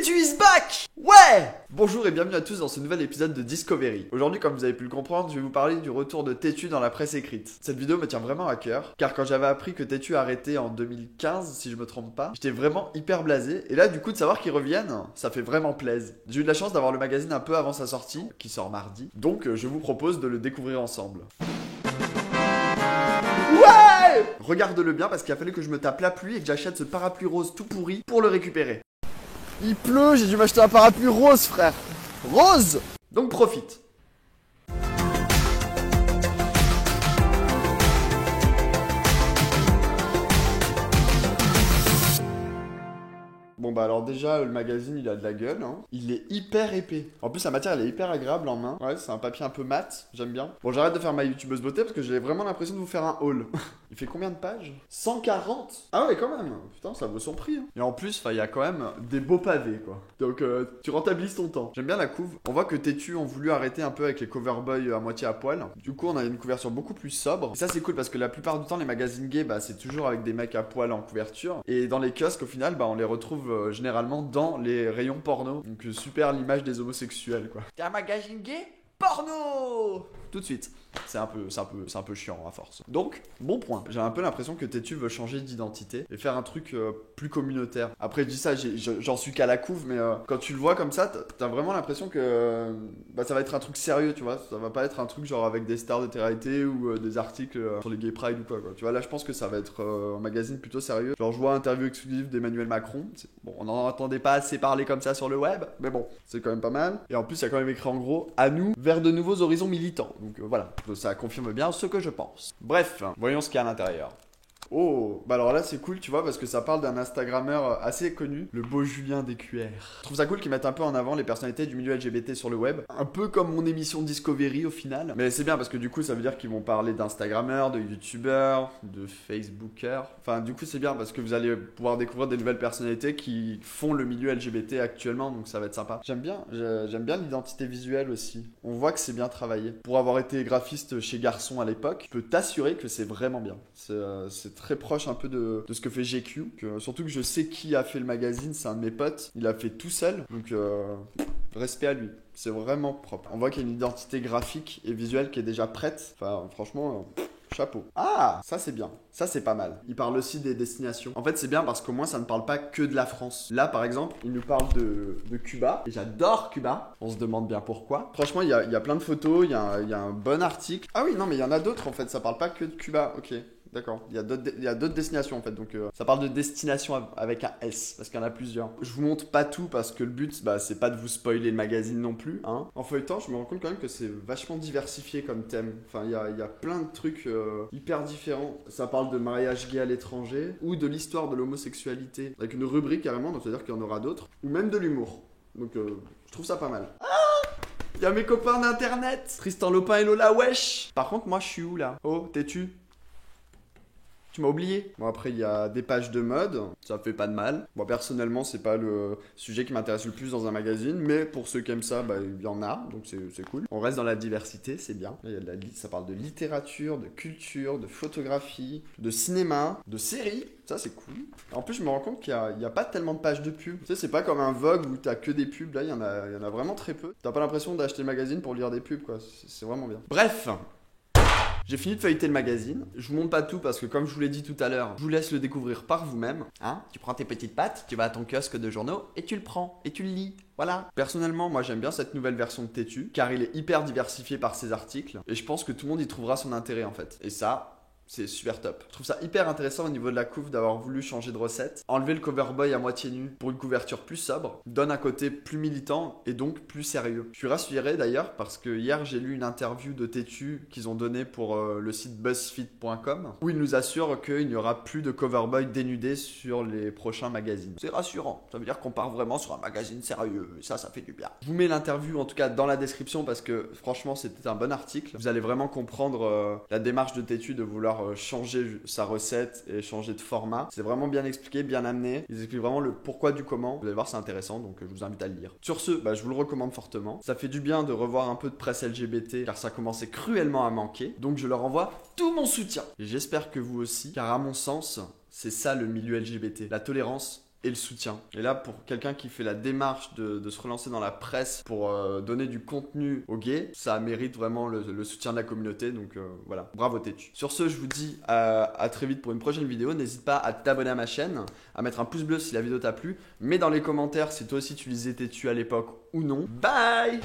Tétu is back! Ouais! Bonjour et bienvenue à tous dans ce nouvel épisode de Discovery. Aujourd'hui, comme vous avez pu le comprendre, je vais vous parler du retour de Tétu dans la presse écrite. Cette vidéo me tient vraiment à cœur, car quand j'avais appris que Tétu a arrêté en 2015, si je me trompe pas, j'étais vraiment hyper blasé. Et là, du coup, de savoir qu'ils reviennent, ça fait vraiment plaisir. J'ai eu de la chance d'avoir le magazine un peu avant sa sortie, qui sort mardi. Donc, je vous propose de le découvrir ensemble. Ouais! Regarde-le bien parce qu'il a fallu que je me tape la pluie et que j'achète ce parapluie rose tout pourri pour le récupérer. Il pleut, j'ai dû m'acheter un parapluie rose, frère. Rose! Donc profite. Bon bah alors déjà le magazine il a de la gueule hein. Il est hyper épais. En plus la matière elle est hyper agréable en main. Ouais c'est un papier un peu mat, j'aime bien. Bon j'arrête de faire ma youtubeuse beauté parce que j'ai vraiment l'impression de vous faire un haul. Il fait combien de pages? 140. Ah ouais quand même. Putain ça vaut son prix hein. Et en plus il y a quand même des beaux pavés quoi. Donc tu rentabilises ton temps. J'aime bien la couve. On voit que Tétu ont voulu arrêter un peu avec les coverboys à moitié à poil. Du coup on a une couverture beaucoup plus sobre. Et ça c'est cool parce que la plupart du temps les magazines gays bah c'est toujours avec des mecs à poil en couverture. Et dans les kiosques au final bah on les retrouve généralement dans les rayons porno. Donc super l'image des homosexuels quoi. T'es un magazine gay? Porno! Tout de suite. C'est un peu chiant à force. Donc, bon point. J'ai un peu l'impression que Tétu veut changer d'identité et faire un truc plus communautaire. Après, je dis ça, j'en suis qu'à la couve, mais quand tu le vois comme ça, t'as vraiment l'impression que bah, ça va être un truc sérieux, tu vois. Ça va pas être un truc genre avec des stars de télé-réalité ou des articles sur les gay pride ou quoi. Tu vois, là, je pense que ça va être un magazine plutôt sérieux. Genre, je vois interview exclusive d'Emmanuel Macron. Bon, on n'en entendait pas assez parler comme ça sur le web, mais bon, c'est quand même pas mal. Et en plus, il y a quand même écrit en gros, à nous, vers de nouveaux horizons militants. Donc voilà, ça confirme bien ce que je pense. Bref, voyons ce qu'il y a à l'intérieur. Oh, bah alors là c'est cool tu vois parce que ça parle d'un Instagrammeur assez connu, le beau Julien DQR. Je trouve ça cool qu'ils mettent un peu en avant les personnalités du milieu LGBT sur le web, un peu comme mon émission Discovery au final. Mais c'est bien parce que du coup ça veut dire qu'ils vont parler d'Instagrammeurs, de YouTubeurs, de Facebookers. Enfin du coup c'est bien parce que vous allez pouvoir découvrir des nouvelles personnalités qui font le milieu LGBT actuellement, donc ça va être sympa. J'aime bien l'identité visuelle aussi. On voit que c'est bien travaillé. Pour avoir été graphiste chez Garçon à l'époque, je peux t'assurer que c'est vraiment bien. C'est très proche un peu de ce que fait GQ. Surtout que je sais qui a fait le magazine, c'est un de mes potes. Il a fait tout seul, donc respect à lui. C'est vraiment propre. On voit qu'il y a une identité graphique et visuelle qui est déjà prête. Enfin, franchement, chapeau. Ah, ça c'est bien. Ça c'est pas mal. Il parle aussi des destinations. En fait, c'est bien parce qu'au moins ça ne parle pas que de la France. Là, par exemple, il nous parle de Cuba. Et j'adore Cuba. On se demande bien pourquoi. Franchement, il y a plein de photos. Il y a un bon article. Ah oui, non, mais il y en a d'autres en fait. Ça parle pas que de Cuba. Ok. D'accord, il y a d'autres destinations en fait, donc ça parle de destination avec un S, parce qu'il y en a plusieurs. Je vous montre pas tout parce que le but, bah, c'est pas de vous spoiler le magazine non plus, hein. En feuilletant, je me rends compte quand même que c'est vachement diversifié comme thème. Enfin, il y a plein de trucs hyper différents. Ça parle de mariage gay à l'étranger, ou de l'histoire de l'homosexualité, avec une rubrique carrément, donc c'est-à-dire qu'il y en aura d'autres, ou même de l'humour. Donc je trouve ça pas mal. Il y a mes copains d'internet, Tristan Lopin et Lola Wesh. Par contre, moi je suis où là? Oh, Tétu? Tu m'as oublié. Bon après il y a des pages de mode, ça fait pas de mal. Moi personnellement c'est pas le sujet qui m'intéresse le plus dans un magazine, mais pour ceux qui aiment ça, bah il y en a, donc c'est cool. On reste dans la diversité, c'est bien. Là, il y a ça parle de littérature, de culture, de photographie, de cinéma, de séries. Ça c'est cool. En plus je me rends compte qu'il y a pas tellement de pages de pubs. Tu sais c'est pas comme un Vogue où t'as que des pubs, là il y en a vraiment très peu. T'as pas l'impression d'acheter le magazine pour lire des pubs quoi, c'est vraiment bien. Bref. J'ai fini de feuilleter le magazine. Je vous montre pas tout parce que comme je vous l'ai dit tout à l'heure, je vous laisse le découvrir par vous-même. Hein, tu prends tes petites pattes, tu vas à ton kiosque de journaux et tu le prends et tu le lis. Voilà. Personnellement, moi j'aime bien cette nouvelle version de Tétu car il est hyper diversifié par ses articles et je pense que tout le monde y trouvera son intérêt en fait. Et ça, c'est super top. Je trouve ça hyper intéressant au niveau de la couve d'avoir voulu changer de recette. Enlever le coverboy à moitié nu pour une couverture plus sobre donne un côté plus militant et donc plus sérieux. Je suis rassuré d'ailleurs parce que hier j'ai lu une interview de Tétu qu'ils ont donnée pour le site buzzfeed.com où ils nous assurent qu'il n'y aura plus de coverboy dénudé sur les prochains magazines. C'est rassurant. Ça veut dire qu'on part vraiment sur un magazine sérieux et ça fait du bien. Je vous mets l'interview en tout cas dans la description parce que franchement c'était un bon article. Vous allez vraiment comprendre la démarche de Tétu de vouloir changer sa recette et changer de format. C'est vraiment bien expliqué, bien amené. Ils expliquent vraiment le pourquoi du comment. Vous allez voir, c'est intéressant, donc je vous invite à le lire. Sur ce, bah, je vous le recommande fortement. Ça fait du bien de revoir un peu de presse LGBT, car ça commençait cruellement à manquer. Donc je leur envoie tout mon soutien. Et j'espère que vous aussi, car à mon sens, c'est ça le milieu LGBT. La tolérance et le soutien. Et là, pour quelqu'un qui fait la démarche de se relancer dans la presse pour donner du contenu aux gays, ça mérite vraiment le soutien de la communauté. Donc voilà, bravo Tétu. Sur ce, je vous dis à très vite pour une prochaine vidéo. N'hésite pas à t'abonner à ma chaîne, à mettre un pouce bleu si la vidéo t'a plu. Mets dans les commentaires si toi aussi tu lisais Tétu à l'époque ou non. Bye!